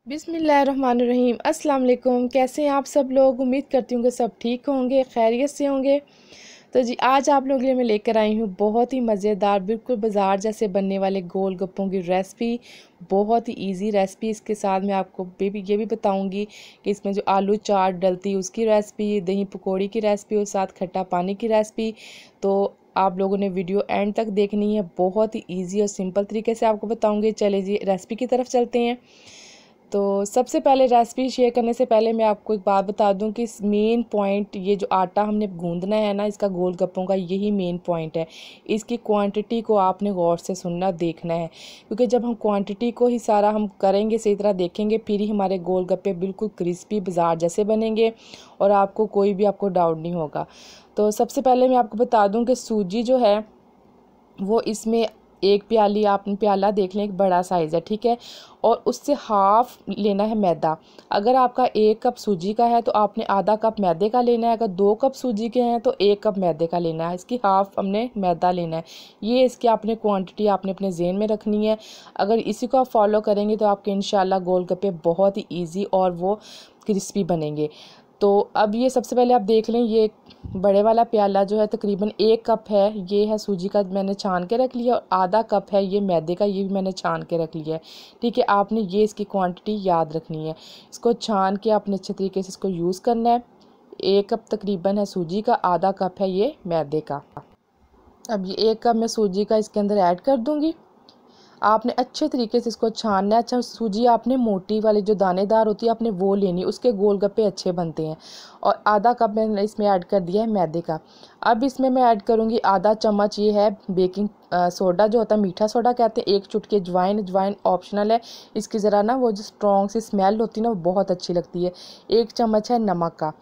बिस्मिल्लाहिर्रहमानिर्रहीम। अस्सलाम वालेकुम। कैसे हैं आप सब लोग? उम्मीद करती हूँ कि सब ठीक होंगे, खैरियत से होंगे। तो जी आज आप लोगों के लिए मैं लेकर आई हूँ बहुत ही मज़ेदार, बिल्कुल बाज़ार जैसे बनने वाले गोलगप्पों की रेसिपी। बहुत ही इजी रेसिपी। इसके साथ मैं आपको ये भी बताऊँगी कि इसमें जो आलू चाट डलती है उसकी रेसिपी, दही पकौड़ी की रेसिपी और साथ खट्टा पानी की रेसिपी। तो आप लोगों ने वीडियो एंड तक देखनी है। बहुत ही ईजी और सिंपल तरीके से आपको बताऊँगी। चले जी रेसिपी की तरफ चलते हैं। तो सबसे पहले रेसिपी शेयर करने से पहले मैं आपको एक बात बता दूं कि मेन पॉइंट, ये जो आटा हमने गूंदना है ना इसका गोलगप्पों का, यही मेन पॉइंट है। इसकी क्वांटिटी को आपने गौर से सुनना, देखना है, क्योंकि जब हम क्वांटिटी को ही सारा हम करेंगे, सही तरह देखेंगे, फिर ही हमारे गोलगप्पे बिल्कुल क्रिस्पी बाजार जैसे बनेंगे और आपको कोई भी डाउट नहीं होगा। तो सबसे पहले मैं आपको बता दूँ कि सूजी जो है वो इसमें एक प्याली, आप प्याला देख लें, एक बड़ा साइज़ है, ठीक है। और उससे हाफ़ लेना है मैदा। अगर आपका 1 कप सूजी का है तो आपने आधा कप मैदे का लेना है। अगर 2 कप सूजी के हैं तो 1 कप मैदे का लेना है। इसकी हाफ़ हमने मैदा लेना है। ये इसकी आपने क्वांटिटी आपने अपने ज़हन में रखनी है। अगर इसी को आप फॉलो करेंगे तो आपके इंशाल्लाह गोलगप्पे बहुत ही ईजी और वो क्रिस्पी बनेंगे। तो अब ये सबसे पहले आप देख लें, ये बड़े वाला प्याला जो है तकरीबन 1 कप है, ये है सूजी का, मैंने छान के रख लिया। और आधा कप है ये मैदे का, ये भी मैंने छान के रख लिया है, ठीक है। आपने ये इसकी क्वांटिटी याद रखनी है। इसको छान के आपने अच्छे तरीके से इसको यूज़ करना है। 1 कप तकरीबन है सूजी का, आधा कप है ये मैदे का। अब ये 1 कप मैं सूजी का इसके अंदर ऐड कर दूँगी। आपने अच्छे तरीके से इसको छानना है। अच्छा, सूजी आपने मोटी वाली जो दानेदार होती है आपने वो लेनी, उसके गोलगप्पे अच्छे बनते हैं। और आधा कप मैंने इसमें ऐड कर दिया है मैदे का। अब इसमें मैं ऐड करूँगी आधा चम्मच, ये है बेकिंग सोडा जो होता है, मीठा सोडा कहते हैं। 1 चुटकी अजवाइन ऑप्शनल है। इसकी ज़रा ना वो जो स्ट्रॉन्ग सी स्मेल होती है ना वो बहुत अच्छी लगती है। 1 चम्मच है नमक का।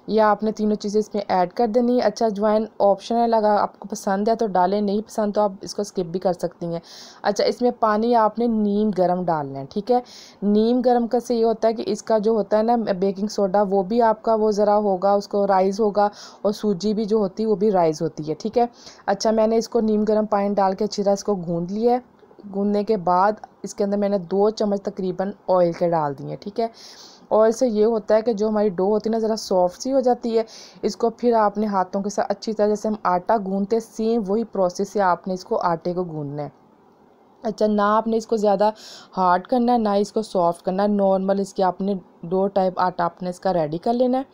या आपने तीनों चीज़ें इसमें ऐड कर देनी है। अच्छा, अजवाइन ऑप्शनल, अगर आपको पसंद है तो डालें, नहीं पसंद तो आप इसको स्किप भी कर सकती हैं। अच्छा, इसमें पानी आपने नीम गर्म डालना है, ठीक है। नीम गर्म का से ये होता है कि इसका जो होता है ना बेकिंग सोडा, वो भी आपका वो ज़रा होगा, उसको राइज़ होगा, और सूजी भी जो होती है वो भी राइज़ होती है, ठीक है। अच्छा, मैंने इसको नीम गर्म पानी डाल के अच्छी तरह इसको गूँध लिया है। गूँधने के बाद इसके अंदर मैंने 2 चम्मच तकरीबन ऑयल के डाल दिए, ठीक है। ऑयल से ये होता है कि जो हमारी डो होती है ना ज़रा सॉफ्ट सी हो जाती है। इसको फिर आपने हाथों के साथ अच्छी तरह, जैसे हम आटा गूंदते सेम वही प्रोसेस से आपने इसको आटे को गूंदना है। अच्छा, ना आपने इसको ज़्यादा हार्ड करना है ना इसको सॉफ्ट करना है, नॉर्मल इसकी आपने डो टाइप आटा आपने इसका रेडी कर लेना है।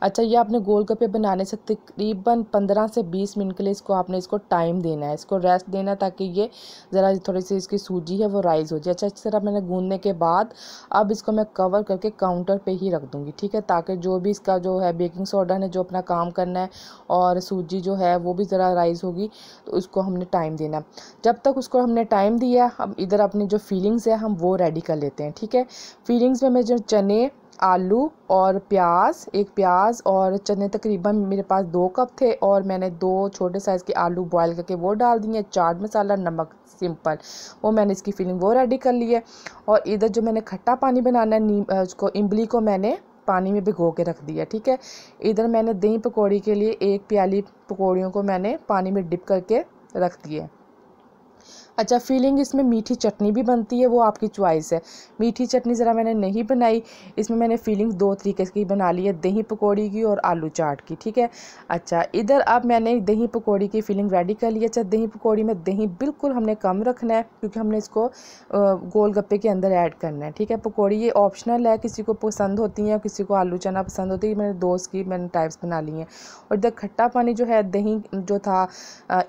अच्छा, ये आपने गोलगप्पे बनाने से तकरीबन 15 से 20 मिनट के लिए इसको टाइम देना है, इसको रेस्ट देना है, ताकि ये ज़रा थोड़ी सी इसकी सूजी है वो राइज़ हो जाए। अच्छा, इस तरह मैंने गूंदने के बाद अब इसको मैं कवर करके काउंटर पे ही रख दूँगी, ठीक है, ताकि जो भी इसका जो है बेकिंग सोडा ने जो अपना काम करना है और सूजी जो है वो भी ज़रा राइज़ होगी, तो उसको हमने टाइम देना। जब तक उसको हमने टाइम दिया, हम इधर अपनी जो फीलिंग्स है हम वो रेडी कर लेते हैं, ठीक है। फीलिंग्स में मैं जो चने, आलू और प्याज, एक प्याज और चने तकरीबन मेरे पास 2 कप थे, और मैंने 2 छोटे साइज़ के आलू बॉयल करके वो डाल दिए। चाट मसाला, नमक, सिंपल, वो मैंने इसकी फिलिंग वो रेडी कर ली है। और इधर जो मैंने खट्टा पानी बनाना है, उसको इमली को मैंने पानी में भिगो के रख दिया, ठीक है। इधर मैंने दही पकौड़ी के लिए 1 प्याली पकौड़ियों को मैंने पानी में डिप करके रख दिए। अच्छा, फीलिंग इसमें मीठी चटनी भी बनती है, वो आपकी चॉइस है। मीठी चटनी ज़रा मैंने नहीं बनाई, इसमें मैंने फीलिंग 2 तरीके की बना ली है, दही पकौड़ी की और आलू चाट की, ठीक है। अच्छा, इधर अब मैंने दही पकौड़ी की फीलिंग रेडी कर ली है। अच्छा, दही पकौड़ी में दही बिल्कुल हमने कम रखना है, क्योंकि हमने इसको गोलगप्पे के अंदर ऐड करना है, ठीक है। पकौड़ी ये ऑप्शनल है, किसी को पसंद होती है, किसी को आलू चना पसंद होती है। मैंने 2 की मैंने टाइप्स बना ली हैं। और इधर खट्टा पानी जो है, दही जो था,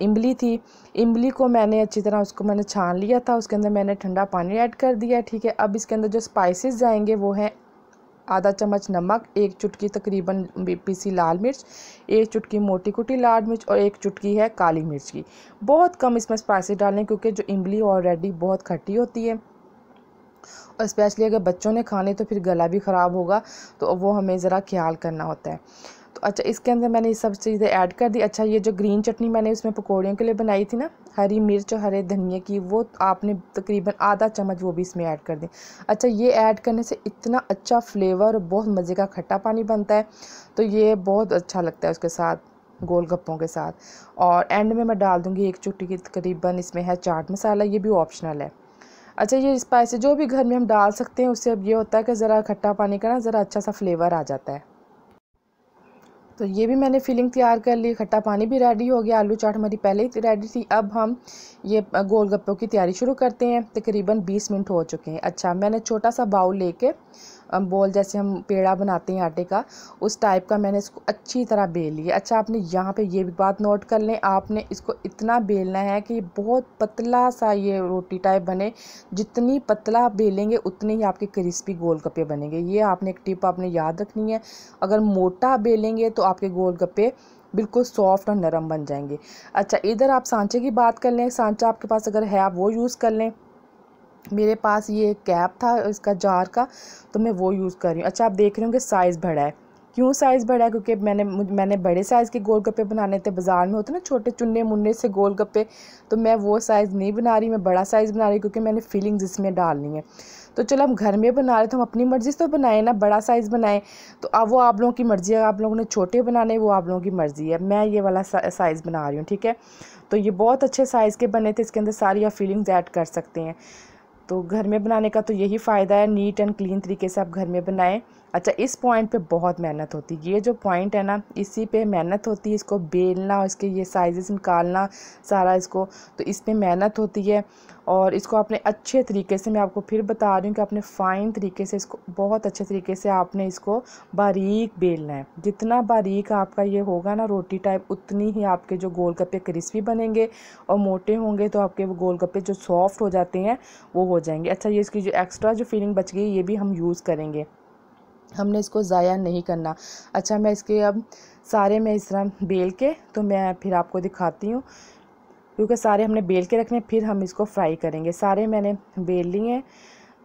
इमली थी, इमली को मैंने अच्छी तरह उसको मैंने छान लिया था, उसके अंदर मैंने ठंडा पानी ऐड कर दिया, ठीक है। अब इसके अंदर जो स्पाइसेस जाएंगे वो हैं आधा चम्मच नमक, 1 चुटकी तकरीबन पीसी लाल मिर्च, 1 चुटकी मोटी कुटी लाल मिर्च और 1 चुटकी है काली मिर्च की। बहुत कम इसमें स्पाइसेस डालें, क्योंकि जो इमली ऑलरेडी बहुत खट्टी होती है, और स्पेशली अगर बच्चों ने खाने तो फिर गला भी ख़राब होगा, तो वो हमें ज़रा ख्याल करना होता है। तो अच्छा, इसके अंदर मैंने ये सब चीज़ें ऐड कर दी। अच्छा, ये जो ग्रीन चटनी मैंने उसमें पकौड़ियों के लिए बनाई थी ना, हरी मिर्च और हरे धनिए की, वो आपने तकरीबन आधा चम्मच वो भी इसमें ऐड कर दी। अच्छा, ये ऐड करने से इतना अच्छा फ्लेवर, बहुत मज़े का खट्टा पानी बनता है, तो ये बहुत अच्छा लगता है उसके साथ, गोलगप्पों के साथ। और एंड में मैं डाल दूँगी 1 चुटकी की तकरीबन, इसमें है चाट मसाला, ये भी ऑप्शनल है। अच्छा, ये स्पाइसी जो भी घर में हम डाल सकते हैं, उससे अब ये होता है कि ज़रा खट्टा पानी का ना ज़रा अच्छा सा फ्लेवर आ जाता है। तो ये भी मैंने फिलिंग तैयार कर ली, खट्टा पानी भी रेडी हो गया, आलू चाट हमारी पहले ही रेडी थी। अब हम ये गोलगप्पों की तैयारी शुरू करते हैं। तकरीबन 20 मिनट हो चुके हैं। अच्छा, मैंने छोटा सा बाउल लेके बोल जैसे हम पेड़ा बनाते हैं आटे का, उस टाइप का मैंने इसको अच्छी तरह बेल लिया। अच्छा, आपने यहाँ पे ये भी बात नोट कर लें, आपने इसको इतना बेलना है कि बहुत पतला सा ये रोटी टाइप बने। जितनी पतला आप बेलेंगे उतने ही आपके क्रिस्पी गोलगप्पे बनेंगे। ये आपने एक टिप आपने याद रखनी है। अगर मोटा बेलेंगे तो आपके गोलगप्पे बिल्कुल सॉफ्ट और नरम बन जाएंगे। अच्छा, इधर आप सांचे की बात कर लें। सांचा आपके पास अगर है आप वो यूज़ कर लें। मेरे पास ये कैप था इसका जार का, तो मैं वो यूज़ कर रही हूँ। अच्छा, आप देख रहे होंगे साइज़ बड़ा है। क्यों साइज़ बड़ा है? क्योंकि मैंने बड़े साइज़ के गोलगप्पे बनाने थे। बाज़ार में होते ना छोटे चुन्ने मुन्ने से गोलगप्पे, तो मैं वो साइज़ नहीं बना रही, मैं बड़ा साइज़ बना रही क्योंकि मैंने फीलिंग्स इसमें डालनी है। तो चलो हम घर में बना रहे तो हम अपनी मर्ज़ी से तो बनाए ना, बड़ा साइज़ बनाएं। तो अब वो आप लोगों की मर्ज़ी है, आप लोगों ने छोटे बनाने वो आप लोगों की मर्ज़ी है। मैं ये वाला साइज़ बना रही हूँ, ठीक है। तो ये बहुत अच्छे साइज़ के बने थे, इसके अंदर सारी आप फीलिंग्स ऐड कर सकते हैं। तो घर में बनाने का तो यही फ़ायदा है, नीट एंड क्लीन तरीके से आप घर में बनाएं। अच्छा, इस पॉइंट पे बहुत मेहनत होती है। ये जो पॉइंट है ना, इसी पे मेहनत होती है। इसको बेलना, इसके ये साइज़ेस निकालना सारा इसको, तो इसमें मेहनत होती है। और इसको आपने अच्छे तरीके से, मैं आपको फिर बता रही हूँ कि आपने फ़ाइन तरीके से इसको, बहुत अच्छे तरीके से आपने इसको बारीक बेलना है। जितना बारीक आपका ये होगा ना रोटी टाइप, उतनी ही आपके जो गोलगप्पे क्रिस्पी बनेंगे। और मोटे होंगे तो आपके वो गोलगप्पे जो सॉफ्ट हो जाते हैं वो हो जाएंगे। अच्छा, ये इसकी जो एक्स्ट्रा जो फीलिंग बच गई ये भी हम यूज़ करेंगे, हमने इसको ज़ाया नहीं करना। अच्छा, मैं इसके अब सारे मैं इस तरह बेल के तो मैं फिर आपको दिखाती हूँ, क्योंकि सारे हमने बेल के रखने, फिर हम इसको फ्राई करेंगे। सारे मैंने बेल लिए हैं।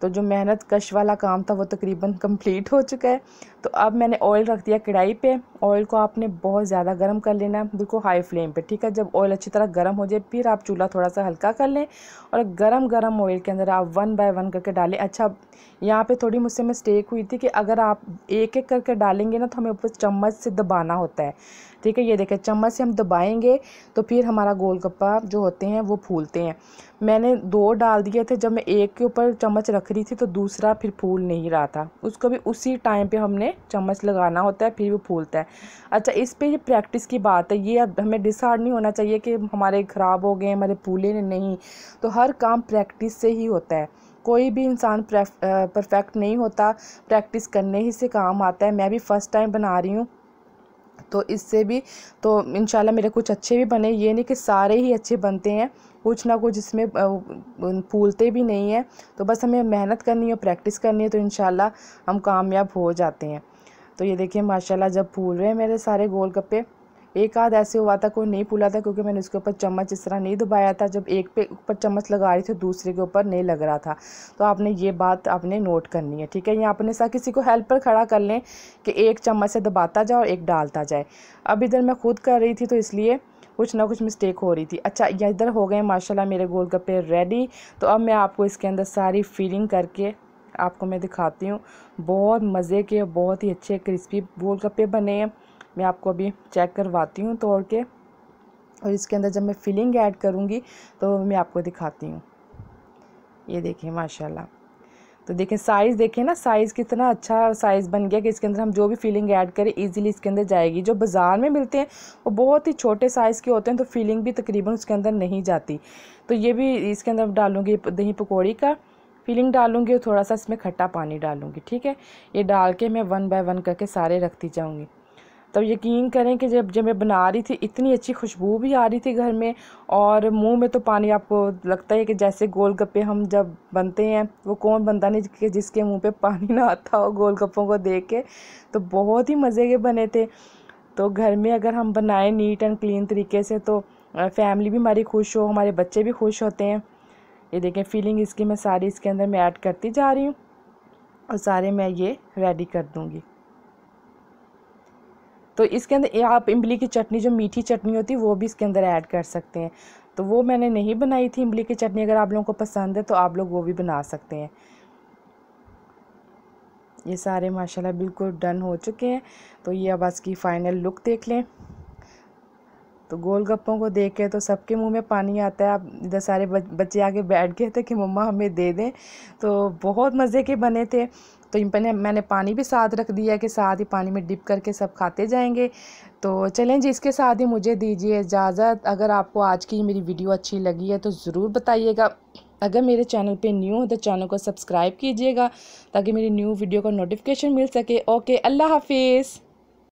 तो जो मेहनत कश वाला काम था वो तकरीबन कंप्लीट हो चुका है। तो अब मैंने ऑयल रख दिया कढ़ाई पे। ऑयल को आपने बहुत ज़्यादा गर्म कर लेना है, बिल्कुल हाई फ्लेम पे, ठीक है। जब ऑयल अच्छी तरह गर्म हो जाए फिर आप चूल्हा थोड़ा सा हल्का कर लें और गरम गरम ऑयल के अंदर आप 1 बाय 1 करके डालें। अच्छा, यहाँ पे थोड़ी मुझसे मिस्टेक हुई थी कि अगर आप एक एक करके डालेंगे ना तो हमें ऊपर चम्मच से दबाना होता है, ठीक है। ये देखें, चम्मच से हम दबाएंगे तो फिर हमारा गोलगप्पा जो होते हैं वो फूलते हैं। मैंने 2 डाल दिए थे, जब मैं एक के ऊपर चम्मच रख रही थी तो दूसरा फिर फूल नहीं रहा था। उसको भी उसी टाइम पे हमने चम्मच लगाना होता है, फिर वो फूलता है। अच्छा, इस पे ये प्रैक्टिस की बात है। ये अब हमें डिसाइड नहीं होना चाहिए कि हमारे ख़राब हो गए, हमारे फूले नहीं। तो हर काम प्रैक्टिस से ही होता है। कोई भी इंसान परफेक्ट नहीं होता, प्रैक्टिस करने ही से काम आता है। मैं भी फ़र्स्ट टाइम बना रही हूँ, तो इससे भी तो इंशाल्लाह मेरे कुछ अच्छे भी बने। ये नहीं कि सारे ही अच्छे बनते हैं, कुछ ना कुछ इसमें फूलते भी नहीं है। तो बस हमें मेहनत करनी है, प्रैक्टिस करनी है, तो इंशाल्लाह हम कामयाब हो जाते हैं। तो ये देखिए माशाल्लाह जब फूल रहे हैं मेरे सारे गोलगप्पे। एक आध ऐसे हुआ था कोई नहीं फूला था, क्योंकि मैंने उसके ऊपर चम्मच इस तरह नहीं दबाया था। जब एक पे ऊपर चम्मच लगा रही थी दूसरे के ऊपर नहीं लग रहा था। तो आपने ये बात आपने नोट करनी है, ठीक है। या अपने साथ किसी को हेल्प पर खड़ा कर लें कि एक चम्मच से दबाता जाए और एक डालता जाए। अब इधर मैं खुद कर रही थी तो इसलिए कुछ ना कुछ मिस्टेक हो रही थी। अच्छा, ये इधर हो गए माशाल्लाह मेरे गोलगप्पे रेडी। तो अब मैं आपको इसके अंदर सारी फिलिंग करके आपको मैं दिखाती हूँ। बहुत मज़े के, बहुत ही अच्छे क्रिस्पी गोलगप्पे बने हैं। मैं आपको अभी चेक करवाती हूँ तोड़ के, और इसके अंदर जब मैं फिलिंग ऐड करूँगी तो मैं आपको दिखाती हूँ। ये देखिए माशाल्लाह। तो देखें साइज़, देखें ना साइज़ कितना अच्छा साइज़ बन गया कि इसके अंदर हम जो भी फिलिंग ऐड करें इजीली इसके अंदर जाएगी। जो बाज़ार में मिलते हैं वो बहुत ही छोटे साइज़ के होते हैं, तो फिलिंग भी तकरीबन उसके अंदर नहीं जाती। तो ये भी इसके अंदर डालूँगी दही पकौड़ी का फिलिंग डालूँगी और थोड़ा सा इसमें खट्टा पानी डालूँगी, ठीक है। ये डाल के मैं 1 बाय 1 करके सारे रखती जाऊँगी। तब यकीन करें कि जब जब मैं बना रही थी इतनी अच्छी खुशबू भी आ रही थी घर में, और मुंह में तो पानी, आपको लगता है कि जैसे गोलगप्पे हम जब बनते हैं वो कौन बनता नहीं कि जिसके मुंह पे पानी ना आता हो गोलगप्पों को देख के। तो बहुत ही मज़े के बने थे। तो घर में अगर हम बनाएं नीट एंड क्लीन तरीके से तो फैमिली भी हमारी खुश हो, हमारे बच्चे भी खुश होते हैं। ये देखें फिलिंग इसकी मैं सारी इसके अंदर मैं ऐड करती जा रही हूँ और सारे मैं ये रेडी कर दूँगी। तो इसके अंदर आप इमली की चटनी, जो मीठी चटनी होती है, वो भी इसके अंदर ऐड कर सकते हैं। तो वो मैंने नहीं बनाई थी इमली की चटनी, अगर आप लोगों को पसंद है तो आप लोग वो भी बना सकते हैं। ये सारे माशाल्लाह बिल्कुल डन हो चुके हैं। तो ये अब इसकी फ़ाइनल लुक देख लें। तो गोलगप्पों को देख के तो सबके मुंह में पानी आता है। अब इधर सारे बच्चे आके बैठ गए थे कि मम्मा हमें दे दें। तो बहुत मज़े के बने थे। तो मैंने पानी भी साथ रख दिया कि साथ ही पानी में डिप करके सब खाते जाएंगे। तो चलें जी, इसके साथ ही मुझे दीजिए इजाज़त। अगर आपको आज की मेरी वीडियो अच्छी लगी है तो ज़रूर बताइएगा। अगर मेरे चैनल पे न्यू हो तो चैनल को सब्सक्राइब कीजिएगा ताकि मेरी न्यू वीडियो का नोटिफिकेशन मिल सके। ओके, अल्लाह हाफिज़।